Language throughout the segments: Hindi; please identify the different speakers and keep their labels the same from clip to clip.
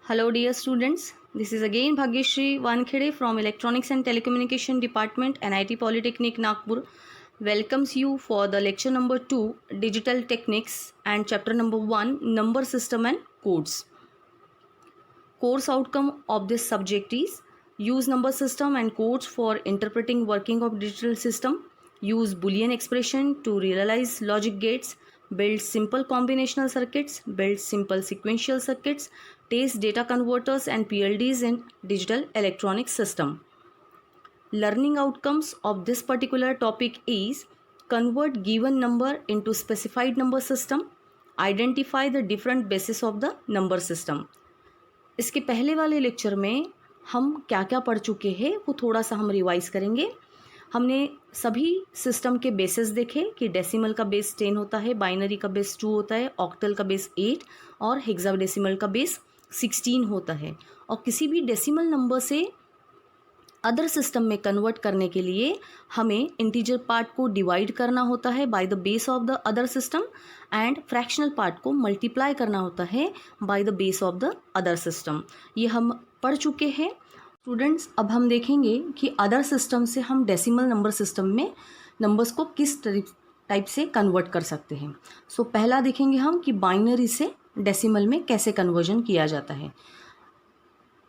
Speaker 1: Hello dear students, this is again Bhagyashri Wankhede from Electronics and Telecommunication Department, NIT Polytechnic Nagpur welcomes you for the lecture number 2 Digital Techniques and chapter number 1 Number System and Codes. Course outcome of this subject is use number system and codes for interpreting working of digital system, use Boolean expression to realize logic gates, build simple combinational circuits, build simple sequential circuits, test data converters and PLDs in digital electronic system. Learning outcomes of this particular topic is convert given number into specified number system, identify the different bases of the number system. इसके पहले वाले लेक्चर में हम क्या क्या पढ़ चुके हैं वो थोड़ा सा हम रिवाइज करेंगे। हमने सभी सिस्टम के बेसेस देखे कि डेसिमल का बेस 10 होता है, बाइनरी का बेस 2 होता है, ऑक्टल का बेस 8 और हेक्साडेसिमल का बेस 16 होता है। और किसी भी डेसिमल नंबर से अदर सिस्टम में कन्वर्ट करने के लिए हमें इंटीजर पार्ट को डिवाइड करना होता है bye the base of the other system and fractional part को मल्टीप्लाई करना होता है bye the base of the other system. ये हम पढ़ चुके हैं स्टूडेंट्स। अब हम देखेंगे कि अदर सिस्टम से हम डेसिमल नंबर सिस्टम में नंबर्स को किस टाइप से कन्वर्ट कर सकते हैं। पहला देखेंगे हम कि बाइनरी से डेसिमल में कैसे कन्वर्जन किया जाता है।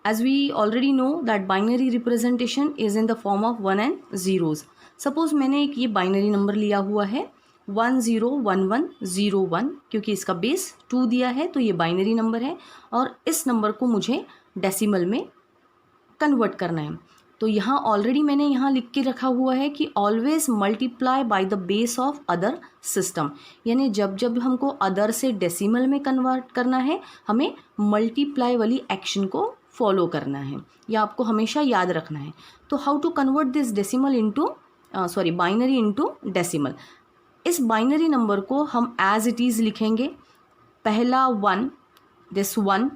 Speaker 1: As we already know that binary representation is in the form of 1 and zeros. Suppose मैंने एक ये बाइनरी नंबर लिया हुआ है 101101, क्योंकि इसका बेस 2 दिया है तो ये बाइनरी नंबर है और इस नंबर को मुझे डेसिमल में कन्वर्ट करना है। तो यहाँ ऑलरेडी मैंने यहाँ लिख के रखा हुआ है कि always multiply by the base of other system, यानी जब जब हमको अदर से डेसिमल में कन्वर्ट करना है हमें मल्टीप्लाई वाली एक्शन को फॉलो करना है, या आपको हमेशा याद रखना है। तो how to convert this decimal into binary into decimal. इस बाइनरी नंबर को हम एज इट इज़ लिखेंगे। पहला 1, this 1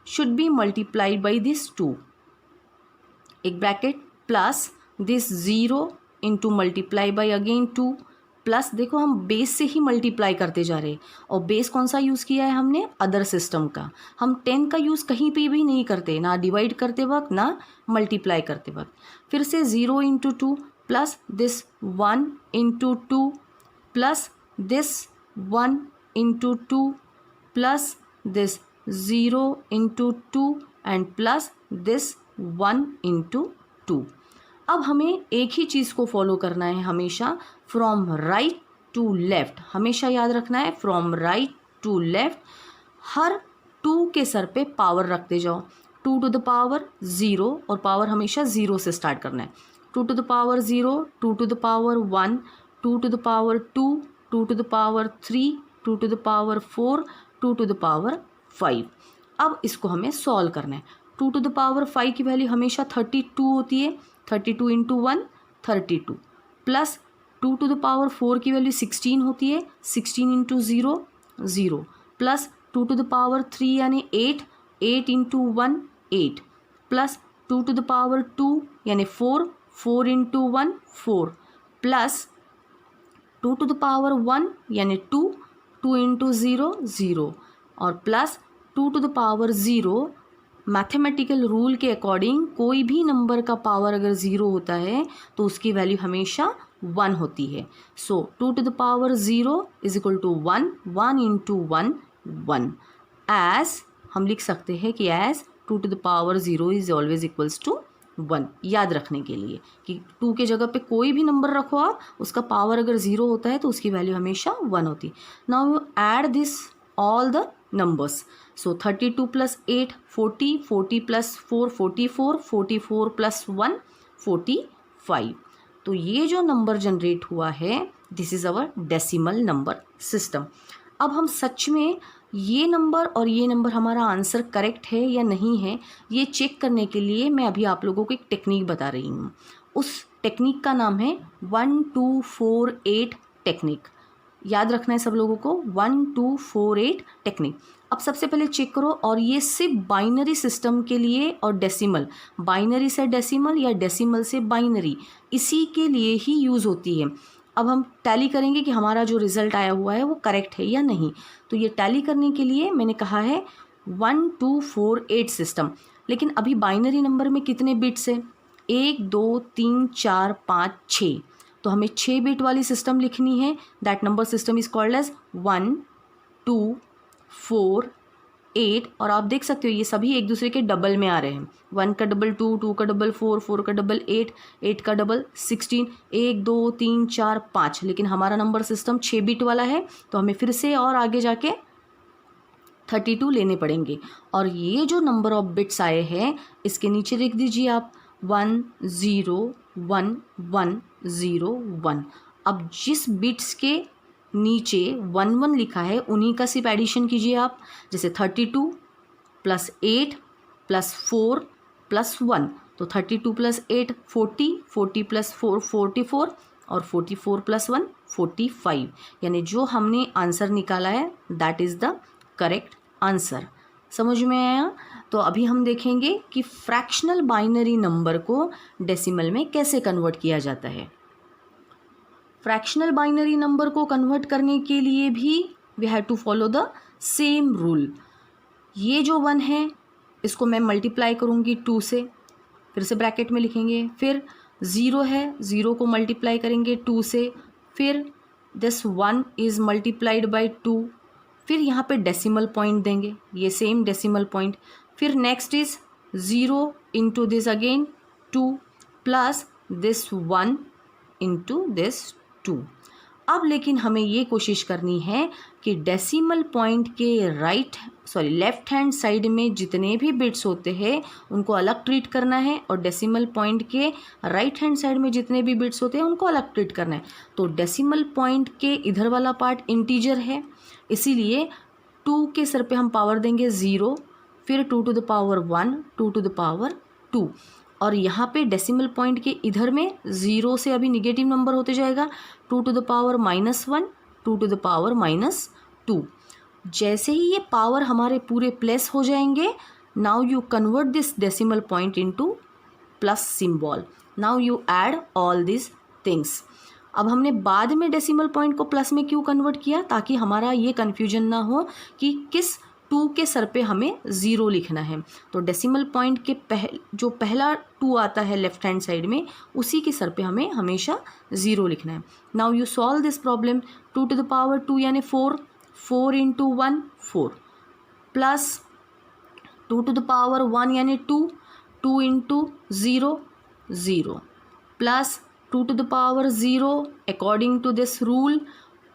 Speaker 1: should be multiplied by this 2, एक bracket plus this 0 into multiply by again 2 plus, देखो हम बेस से ही मल्टीप्लाई करते जा रहे हैं और बेस कौन सा यूज़ किया है हमने, अदर सिस्टम का। हम 10 का यूज़ कहीं पे भी नहीं करते, ना डिवाइड करते वक्त ना मल्टीप्लाई करते वक्त। फिर से 0 into 2 plus this 1 into 2 plus this 1 into 2 plus this 0 into 2 and plus this 1 into 2। अब हमें एक ही चीज़ को फॉलो करना है हमेशा, फ्रॉम राइट टू लेफ़्ट। हमेशा याद रखना है फ्रॉम राइट टू लेफ़्ट। हर 2 के सर पे पावर रखते जाओ, 2 टू द पावर 0, और पावर हमेशा 0 से स्टार्ट करना है। 2 to the power 0, 2 to the power 1, 2 to the power 2, 2 to the power 3, 2 to the power 4, 2 to the power 5। अब इसको हमें सॉल्व करना है। 2 टू द पावर 5 की वैल्यू हमेशा 32 होती है, 32 into 1 32 plus 2 to the power 4 की वैल्यू 16 होती है, 16 into 0 0 plus 2 to the power 3 यानी 8, 8 into 1 8 plus 2 to the power 2 यानी 4, 4 into 1 4 plus 2 to the power 1 यानी 2, 2 इंटू 0 0 और plus 2 to the power 0। Mathematical rule के अकॉर्डिंग कोई भी नंबर का पावर अगर 0 होता है तो उसकी वैल्यू हमेशा 1 होती है। 2 to the power 0 is equal to 1, 1 into 1 1। As हम लिख सकते हैं कि as 2 to the power 0 is always equals to 1। याद रखने के लिए कि 2 के जगह पे कोई भी नंबर रखो आप, उसका पावर अगर 0 होता है तो उसकी वैल्यू हमेशा 1 होती है। Now you add this all the numbers. 32 plus 8 40, 40 plus 4 44, 44 plus 1 45। तो ये जो नंबर जनरेट हुआ है this is our decimal number system. अब हम सच में ये नंबर और ये नंबर हमारा आंसर करेक्ट है या नहीं है ये चेक करने के लिए मैं अभी आप लोगों को एक टेक्निक बता रही हूँ। उस टेक्निक का नाम है 1 2 4 8 टेक्निक। याद रखना है सब लोगों को 1 2 4 8 टेक्निक। अब सबसे पहले चेक करो, और ये सिर्फ बाइनरी सिस्टम के लिए और डेसिमल, बाइनरी से डेसिमल या डेसिमल से बाइनरी, इसी के लिए ही यूज़ होती है। अब हम टैली करेंगे कि हमारा जो रिज़ल्ट आया हुआ है वो करेक्ट है या नहीं। तो ये टैली करने के लिए मैंने कहा है 1 2 4 8 सिस्टम। लेकिन अभी बाइनरी नंबर में कितने बिट्स हैं? 1 2 3 4 5 6। तो हमें 6 बिट वाली सिस्टम लिखनी है। That number system is called as 1 2 4 8। और आप देख सकते हो ये सभी एक दूसरे के डबल में आ रहे हैं। 1 का डबल 2, 2 का डबल 4, 4 का डबल 8, 8 का डबल 16, 1 2 3 4 5। लेकिन हमारा नंबर सिस्टम 6 बिट वाला है, तो हमें फिर से और आगे जाके 32 लेने पड़ेंगे। और ये जो नंबर ऑफ बिट्स आए हैं इसके नीचे लिख दीजिए आप 1 0 1 1 0 1। अब जिस बिट्स के नीचे 1 1 लिखा है उन्हीं का सिर्फ एडिशन कीजिए आप। जैसे 32 प्लस 8 प्लस 4 प्लस 1, तो 32 प्लस 8 40, 40 प्लस 4 44, और 44 प्लस 1 45। यानी जो हमने आंसर निकाला है that is the correct answer. समझ में आया? तो अभी हम देखेंगे कि फ्रैक्शनल बाइनरी नंबर को डेसिमल में कैसे कन्वर्ट किया जाता है। फ्रैक्शनल बाइनरी नंबर को कन्वर्ट करने के लिए भी we have to follow the same rule. ये जो 1 है इसको मैं मल्टीप्लाई करूँगी 2 से, फिर से ब्रैकेट में लिखेंगे। फिर 0 है, 0 को मल्टीप्लाई करेंगे 2 से, फिर दिस 1 इज़ मल्टीप्लाइड बाय 2, फिर यहाँ पे डेसिमल पॉइंट देंगे, ये सेम डेसिमल पॉइंट। फिर next is 0 into this again 2 plus this 1 into this 2। अब लेकिन हमें ये कोशिश करनी है कि डेसिमल पॉइंट के लेफ्ट हैंड साइड में जितने भी बिट्स होते हैं उनको अलग ट्रीट करना है, और डेसिमल पॉइंट के राइट हैंड साइड में जितने भी बिट्स होते हैं उनको अलग ट्रीट करना है। तो डेसिमल पॉइंट के इधर वाला पार्ट इंटीजर है, इसीलिए 2 के सर पे हम पावर देंगे 0, फिर 2 to the power 1, 2 to the power 2। और यहाँ पे डेसिमल पॉइंट के इधर में 0 से अभी निगेटिव नंबर होते जाएगा, 2 to the power -1, 2 to the power -2। जैसे ही ये पावर हमारे पूरे प्लस हो जाएंगे, now you convert this decimal point into plus symbol. Now you add all this things. अब हमने बाद में डेसिमल पॉइंट को प्लस में क्यों कन्वर्ट किया? ताकि हमारा ये कन्फ्यूजन ना हो कि किस 2 के सर पे हमें 0 लिखना है। तो डेसिमल पॉइंट के जो पहला 2 आता है लेफ्ट हैंड साइड में, उसी के सर पे हमें हमेशा 0 लिखना है। Now you solve this problem. 2 to the power 2 यानी 4, 4 into 1 4, plus 2 to the power 1 यानी 2, 2 into 0 0, plus 2 to the power 0 according to this rule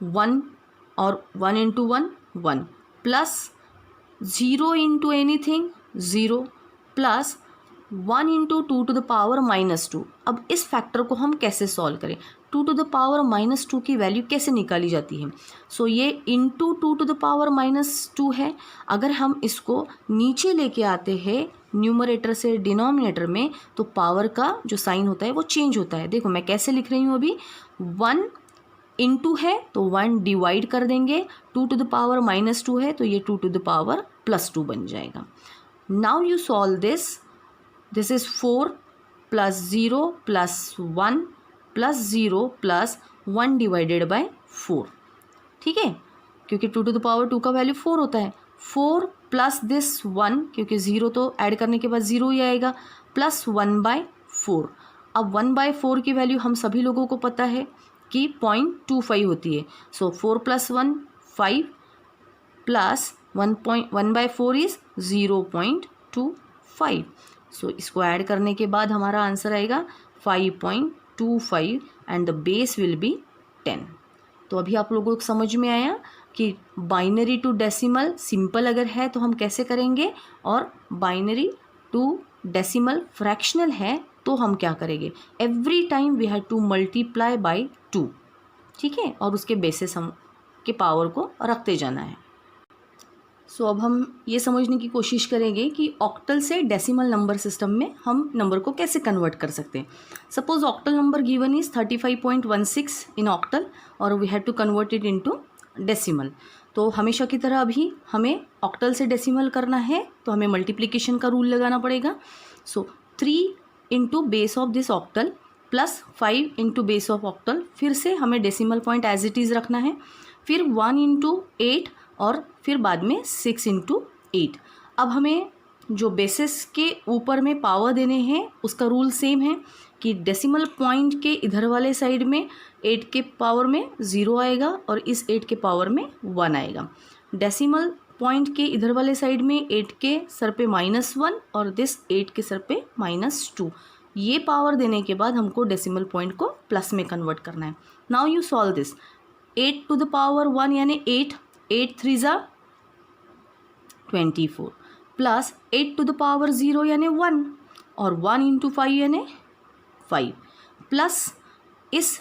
Speaker 1: 1, और 1 into 1 1, plus 0 into anything 0, plus 1 into 2 to the power -2। अब इस फैक्टर को हम कैसे सॉल्व करें? 2 टू द पावर -2 की वैल्यू कैसे निकाली जाती है? सो ये इंटू 2 टू द पावर -2 है। अगर हम इसको नीचे लेके आते हैं न्यूमरेटर से डिनोमिनेटर में, तो पावर का जो साइन होता है वो चेंज होता है। देखो मैं कैसे लिख रही हूँ अभी, 1 इंटू है तो 1 डिवाइड कर देंगे, 2 टू द पावर -2 है तो ये 2 टू द पावर +2 बन जाएगा। Now you solve this. This is 4 plus 0 plus 1 plus 0 plus 1 divided bye 4। ठीक है, क्योंकि 2 टू द पावर 2 का वैल्यू 4 होता है। 4 प्लस दिस 1, क्योंकि 0 तो ऐड करने के बाद 0 ही आएगा, प्लस 1/4। अब 1/4 की वैल्यू हम सभी लोगों को पता है कि 0.25 होती है। सो 4 + 1 5 प्लस 1/4 इज़ 0.25। सो इसको ऐड करने के बाद हमारा आंसर आएगा 5.25 and the base will be 10। तो अभी आप लोगों को समझ में आया कि बाइनरी टू डेसिमल सिंपल अगर है तो हम कैसे करेंगे, और बाइनरी टू डेसिमल फ्रैक्शनल है तो हम क्या करेंगे। Every time we have to multiply by 2। ठीक है, और उसके बेसिस हम के पावर को रखते जाना है। सो अब हम ये समझने की कोशिश करेंगे कि ऑक्टल से डेसिमल नंबर सिस्टम में हम नंबर को कैसे कन्वर्ट कर सकते हैं। Suppose octal number given is 35.16 in octal, और we have to convert it into decimal. तो हमेशा की तरह अभी हमें ऑक्टल से डेसिमल करना है तो हमें मल्टीप्लिकेशन का रूल लगाना पड़ेगा। So 3 into base of this octal plus 5 into base of octal, फिर से हमें decimal point as it is रखना है, फिर 1 इंटू 8, और फिर बाद में 6 इंटू 8। अब हमें जो बेसिस के ऊपर में पावर देने हैं उसका रूल सेम है कि डेसिमल पॉइंट के इधर वाले साइड में 8 के पावर में 0 आएगा और इस 8 के पावर में 1 आएगा। डेसिमल पॉइंट के इधर वाले साइड में 8 के सर पे -1 और दिस 8 के सर पे -2। ये पावर देने के बाद हमको डेसिमल पॉइंट को प्लस में कन्वर्ट करना है। Now you solve this. 8 to the power 1 यानी 8, 8 3 ज़ा 24 प्लस 8 टू द पावर 0 यानी 1 और 1 इंटू 5 यानी 5 प्लस इस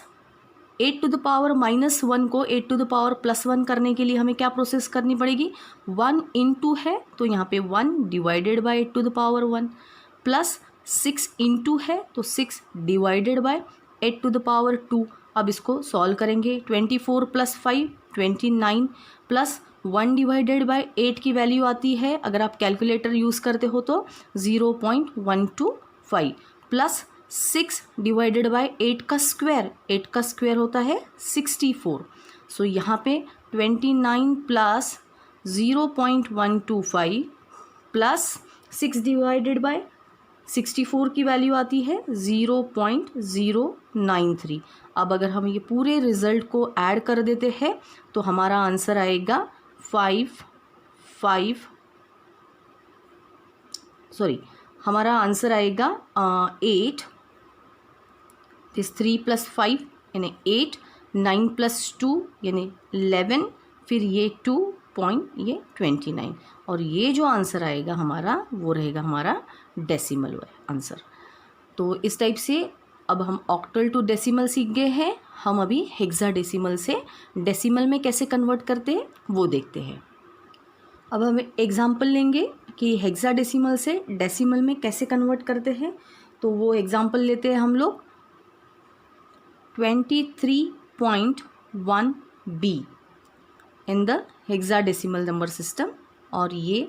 Speaker 1: 8 टू द पावर -1 को 8 टू द पावर +1 करने के लिए हमें क्या प्रोसेस करनी पड़ेगी। 1 इंटू है तो यहाँ पे 1 divided by 8 to the power 1 plus 6 into है तो 6 divided by 8 to the power 2। अब इसको सॉल्व करेंगे। 24 + 5 29 प्लस 1 डिवाइडेड बाय 8 की वैल्यू आती है, अगर आप कैलकुलेटर यूज़ करते हो तो 0.125 प्लस 6 डिवाइडेड बाय 8 का स्क्वायर, 8 का स्क्वायर होता है 64। सो यहाँ पे 29 प्लस 0.125 प्लस 6 डिवाइडेड बाय 64 की वैल्यू आती है 0.093। अब अगर हम ये पूरे रिजल्ट को ऐड कर देते हैं तो हमारा आंसर आएगा 8 दिस 3 + 5 यानी 8, 9 + 2 यानी 11, फिर ये 2 पॉइंट ये 29 और ये जो आंसर आएगा हमारा वो रहेगा हमारा डेसिमल आंसर। तो इस टाइप से अब हम ऑक्टल टू डेसिमल सीख गए हैं। हम अभी हेक्साडेसिमल से डेसिमल में कैसे कन्वर्ट करते हैं वो देखते हैं। अब हम एग्जाम्पल लेंगे कि हेक्साडेसिमल से डेसिमल में कैसे कन्वर्ट करते हैं। तो वो एग्जाम्पल लेते हैं हम लोग 23.1b in the hexadecimal number system और ये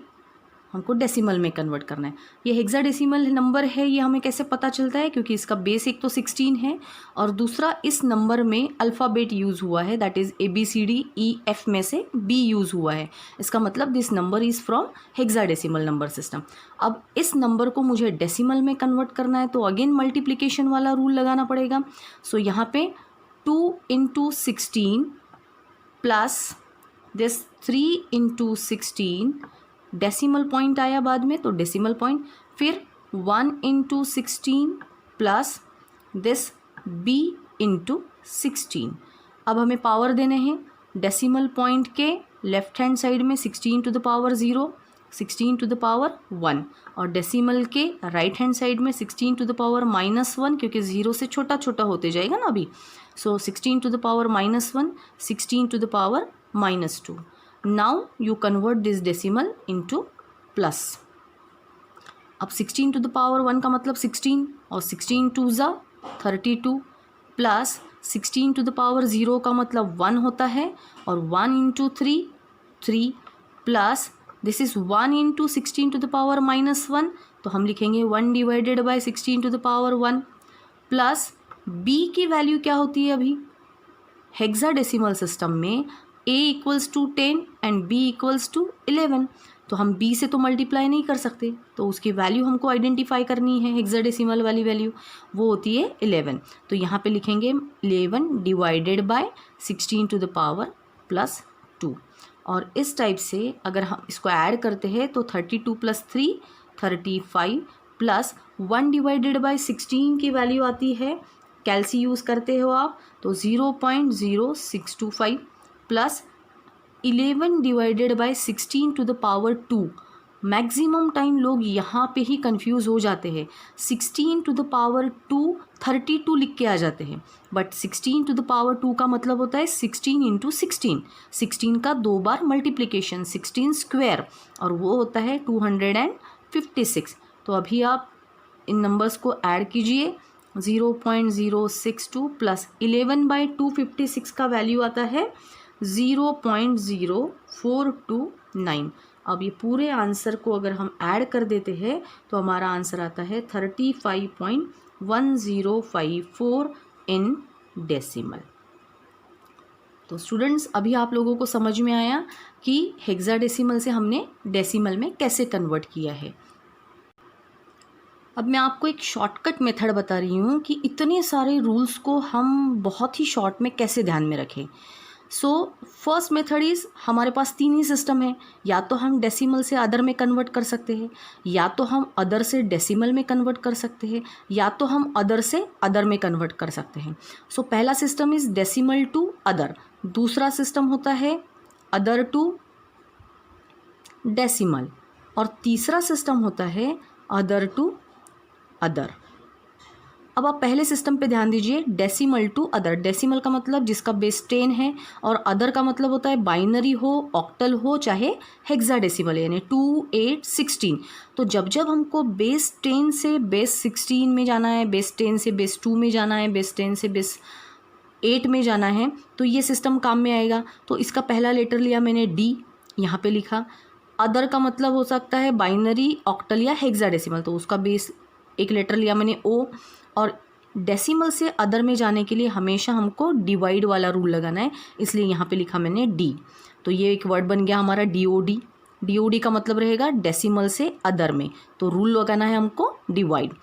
Speaker 1: हमको डेसिमल में कन्वर्ट करना है। ये हेक्साडेसिमल नंबर है, ये हमें कैसे पता चलता है क्योंकि इसका बेस एक तो 16 है और दूसरा इस नंबर में अल्फ़ाबेट यूज़ हुआ है, दैट इज़ ABCDEF में से B यूज़ हुआ है। इसका मतलब this number is from hexadecimal number system. अब इस नंबर को मुझे डेसिमल में कन्वर्ट करना है तो अगेन मल्टीप्लिकेशन वाला रूल लगाना पड़ेगा। सो यहाँ पे 2 × 16 प्लस दिस 3 × 16 डेसिमल पॉइंट आया बाद में तो डेसिमल पॉइंट, फिर 1 × 16 प्लस दिस b × 16। अब हमें पावर देने हैं डेसिमल पॉइंट के लेफ्ट हैंड साइड में 16 to the power 0, 16 to the power 1 और डेसिमल के राइट हैंड साइड में 16 टू द पावर -1 क्योंकि 0 से छोटा छोटा होते जाएगा ना अभी। So 16 to the power -1, 16 to the power -2। Now you convert this decimal into plus। अब 16 टू द पावर 1 का मतलब 16 और 16 2 ज़ा 32 प्लस 16 टू द पावर 0 का मतलब 1 होता है और 1 × 3 3 plus this is 1 × 16 to the power -1 तो हम लिखेंगे 1 divided by 16 to the power 1 plus b की वैल्यू क्या होती है अभी हेक्साडेसिमल सिस्टम में a = 10 एंड b = 11। तो हम b से तो मल्टीप्लाई नहीं कर सकते तो उसकी वैल्यू हमको आइडेंटिफाई करनी है। हेक्साडेसिमल वाली वैल्यू वो होती है 11। तो यहाँ पे लिखेंगे 11 divided by 16 to the power +2 और इस टाइप से अगर हम इसको ऐड करते हैं तो 32 + 3 35 प्लस 1 डिवाइडेड बाय 16 की वैल्यू आती है, कैलसी यूज़ करते हो आप तो 0.0625 plus 11 divided by 16 to the power 2। Maximum time लोग यहाँ पे ही कंफ्यूज हो जाते हैं। 16 टू द पावर 2 32 लिख के आ जाते हैं, बट 16 टू द पावर 2 का मतलब होता है 16 × 16। 16 का 2 बार मल्टीप्लिकेशन 16 स्क्वायर और वो होता है 256। तो अभी आप इन नंबर्स को ऐड कीजिए 0.062 प्लस 11/256 का वैल्यू आता है 0.0429। अब ये पूरे आंसर को अगर हम ऐड कर देते हैं तो हमारा आंसर आता है 35.1054 इन डेसिमल। तो तो स्टूडेंट्स अभी आप लोगों को समझ में आया कि हेक्साडेसिमल से हमने डेसिमल में कैसे कन्वर्ट किया है। अब मैं आपको एक शॉर्टकट मेथड बता रही हूँ कि इतने सारे रूल्स को हम बहुत ही शॉर्ट में कैसे ध्यान में रखें। सो फर्स्ट मेथड इज़, हमारे पास 3 ही सिस्टम है, या तो हम डेसिमल से अदर में कन्वर्ट कर सकते हैं, या तो हम अदर से डेसिमल में कन्वर्ट कर सकते हैं, या तो हम अदर से अदर में कन्वर्ट कर सकते हैं। सो पहला system is decimal to other, दूसरा सिस्टम होता है अदर टू डेसिमल, और तीसरा सिस्टम होता है अदर टू अदर। अब आप पहले सिस्टम पे ध्यान दीजिए, डेसिमल टू अदर। डेसिमल का मतलब जिसका बेस 10 है, और अदर का मतलब होता है बाइनरी हो, ऑक्टल हो, चाहे हेक्साडेसिमल यानी 2, 8, 16। तो जब जब हमको बेस 10 से बेस 16 में जाना है, बेस 10 से बेस 2 में जाना है, बेस 10 से बेस 8 में जाना है, तो ये सिस्टम काम में आएगा। तो इसका पहला लेटर लिया मैंने डी, यहाँ पे लिखा। अदर का मतलब हो सकता है बाइनरी, ऑक्टल या हेक्साडेसिमल, तो उसका बेस एक लेटर लिया मैंने ओ। और डेसिमल से अदर में जाने के लिए हमेशा हमको डिवाइड वाला रूल लगाना है, इसलिए यहाँ पे लिखा मैंने डी। तो ये एक वर्ड बन गया हमारा डीओडी। डीओडी का मतलब रहेगा डेसिमल से अदर में, तो रूल लगाना है हमको डिवाइड।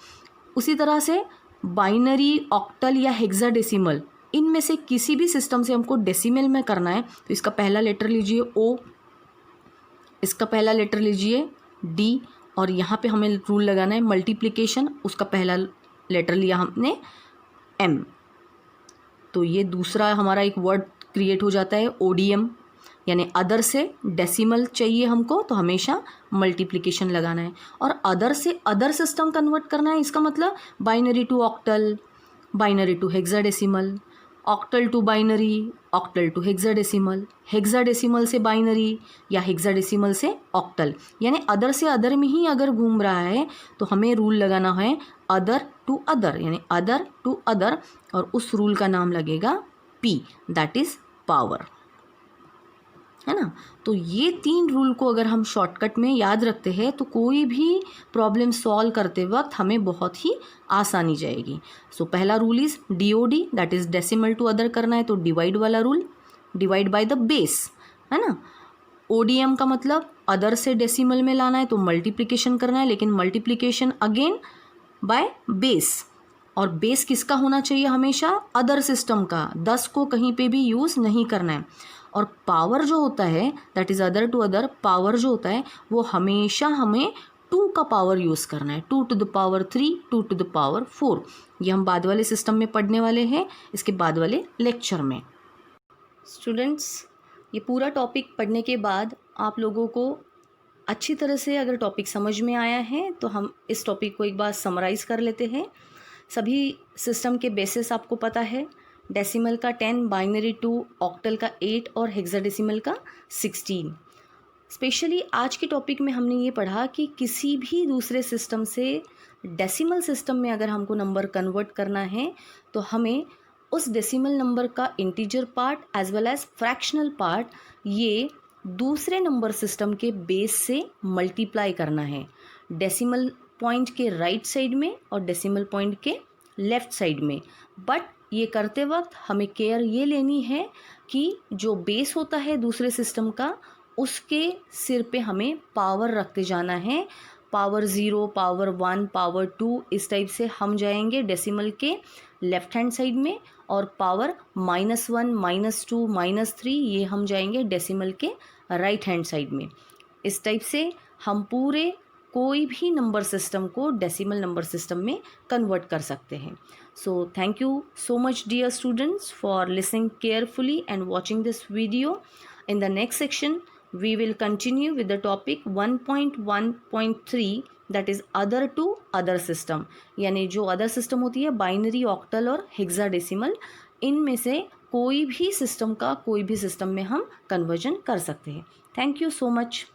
Speaker 1: उसी तरह से बाइनरी, ऑक्टल या हेक्साडेसिमल, इनमें से किसी भी सिस्टम से हमको डेसिमल में करना है, तो इसका पहला लेटर लीजिए ओ, इसका पहला लेटर लीजिए डी, और यहाँ पे हमें रूल लगाना है मल्टीप्लिकेशन, उसका पहला लेटर लिया हमने एम। तो ये दूसरा हमारा एक वर्ड क्रिएट हो जाता है ओडीएम, यानी अदर से डेसिमल चाहिए हमको, तो हमेशा मल्टीप्लिकेशन लगाना है। और अदर से अदर सिस्टम कन्वर्ट करना है, इसका मतलब binary to octal, binary to hexadecimal, octal to binary, octal to hexadecimal, hexadecimal से बाइनरी या हेक्साडेसिमल से ऑक्टल, यानी अदर से अदर में ही अगर घूम रहा है तो हमें रूल लगाना है अदर टू अदर, यानी अदर टू अदर, और उस रूल का नाम लगेगा पी, दैट इज़ पावर, है ना। तो ये 3 रूल को अगर हम शॉर्टकट में याद रखते हैं तो कोई भी प्रॉब्लम सॉल्व करते वक्त हमें बहुत ही आसानी जाएगी। सो पहला rule is DOD, that is decimal to other करना है तो डिवाइड वाला rule, divide by the base, है ना। ओडीएम का मतलब अदर से डेसिमल में लाना है तो मल्टीप्लिकेशन करना है, लेकिन मल्टीप्लिकेशन अगेन बाय बेस, और बेस किसका होना चाहिए हमेशा, अदर सिस्टम का, 10 को कहीं पे भी यूज़ नहीं करना है। और पावर जो होता है that is other to other, power जो होता है वो हमेशा हमें 2 का पावर यूज़ करना है, 2 to the power 3, 2 to the power 4। ये हम बाद वाले सिस्टम में पढ़ने वाले हैं, इसके बाद वाले लेक्चर में। स्टूडेंट्स, ये पूरा टॉपिक पढ़ने के बाद आप लोगों को अच्छी तरह से अगर टॉपिक समझ में आया है तो हम इस टॉपिक को एक बार समराइज़ कर लेते हैं। सभी सिस्टम के बेसिस आपको पता है, डेसिमल का 10, बाइनरी 2, ऑक्टल का 8 और हेक्साडेसिमल का 16। स्पेशली आज के टॉपिक में हमने ये पढ़ा कि किसी भी दूसरे सिस्टम से डेसिमल सिस्टम में अगर हमको नंबर कन्वर्ट करना है तो हमें उस डेसिमल नंबर का integer part as well as fractional part ये दूसरे नंबर सिस्टम के बेस से मल्टीप्लाई करना है, डेसिमल पॉइंट के राइट साइड में और डेसिमल पॉइंट के लेफ़्ट साइड में। बट ये करते वक्त हमें केयर ये लेनी है कि जो बेस होता है दूसरे सिस्टम का, उसके सिर पे हमें पावर रखते जाना है, पावर 0, पावर 1, पावर 2, इस टाइप से हम जाएंगे डेसिमल के लेफ़्ट हैंड साइड में, और पावर -1, -2, -3 ये हम जाएंगे डेसिमल के राइट हैंड साइड में। इस टाइप से हम पूरे कोई भी नंबर सिस्टम को डेसिमल नंबर सिस्टम में कन्वर्ट कर सकते हैं। So thank you so much dear students for listening carefully and watching this video. In the next section we will continue with the topic 1.1.3 that is other to other system, यानी जो अदर सिस्टम होती है बाइनरी, ऑक्टल और हेक्साडेसिमल, इनमें से कोई भी सिस्टम का कोई भी सिस्टम में हम कन्वर्जन कर सकते हैं। Thank you so much.